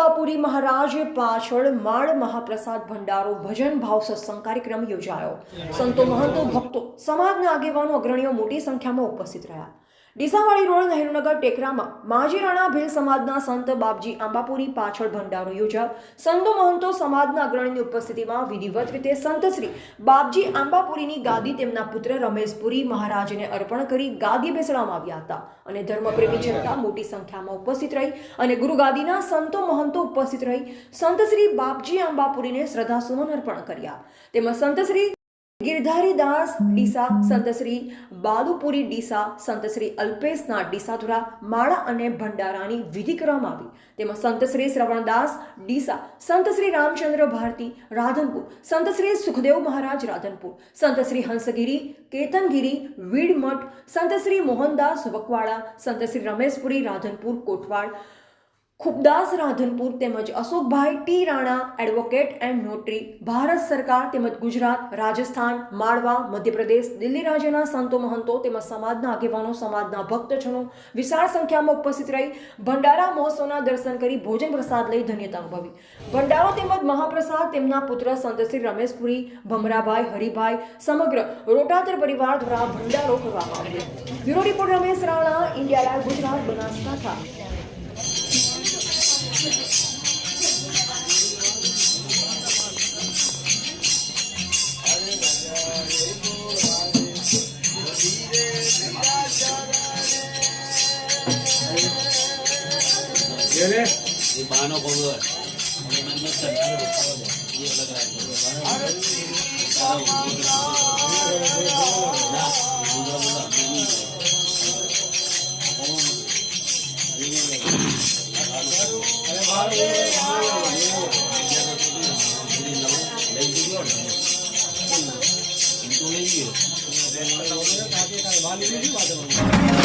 આંબાપુરી મહારાજ પાછળ માળ મહાપ્રસાદ ભંડારો ભજન ભાવ સત્સંગ કાર્યક્રમ યોજાયો। સંતો મહંતો ભક્તો સમાજના આગેવાનો અગ્રણીઓ મોટી સંખ્યામાં ઉપસ્થિત રહ્યા। ડીસાવાડી રોડ નહેરુનગર ટેકરામાં માજીરાણા ભીલ સમાજના સંત બાપજી આંબાપુરી પાછળ ભંડારો યોજાયો। સંતો મહંતો સમાજના અગ્રણીની ઉપસ્થિતિમાં વિધિવત રીતે સંત શ્રી બાપજી આંબાપુરીની ગાદી તેમના પુત્ર રમેશપુરી મહારાજને અર્પણ કરી ગાદી બેસાડવામાં આવ્યા હતા અને ધર્મપ્રેમી જનતા મોટી સંખ્યામાં ઉપસ્થિત રહી અને ગુરુગાદીના સંતો મહંતો ઉપસ્થિત રહી સંત શ્રી બાપજી આંબાપુરીને શ્રદ્ધાસુમન અર્પણ કર્યા। તેમજ સંત શ્રી गिरधारी दास डीसा, संत श्री बालुपुरी डीसा, संत श्री अल्पेशनाथ डीसा द्वारा माळा अने भंडारानी विधि करवामां आवी। तेमां संत श्री श्रवणदास डीसा, संत श्री रामचंद्र भारती राधनपुर, संत श्री सुखदेव महाराज राधनपुर, संत श्री हंसगिरी केतनगिरी वीडमठ, संत श्री मोहनदास वकवाड़ा, संत श्री रमेशपुरी राधनपुर कोटवाड़, खूबदास राधनपुर तेमज अशोक भाई T Rana advocate and notary, Bharat सरकार तेमज गुजरात, राजस्थान, माळवा, मध्य प्रदेश, दिल्ली राज्यना संतो महंतो तेमज समाजना आगेवानो, समाजना भक्तजनों विशाल संख्या में उपस्थित रही भंडारा महोत्सवना दर्शन करी भोजन प्रसाद लई धन्यता अनुभवी। भंडारो तेमज महाप्रसाद तेमना पुत्र संत श्री रमेशपुरी, भमराभाई, हरिभाई समग्र रोटातर परिवार द्वारा भंडारो करवामां आव्यो। Bureau report Ramesh Rana, India live Gujarat, Banaskantha. ये बानो खबर ये मन में संतान बताओ ये अलग राज है।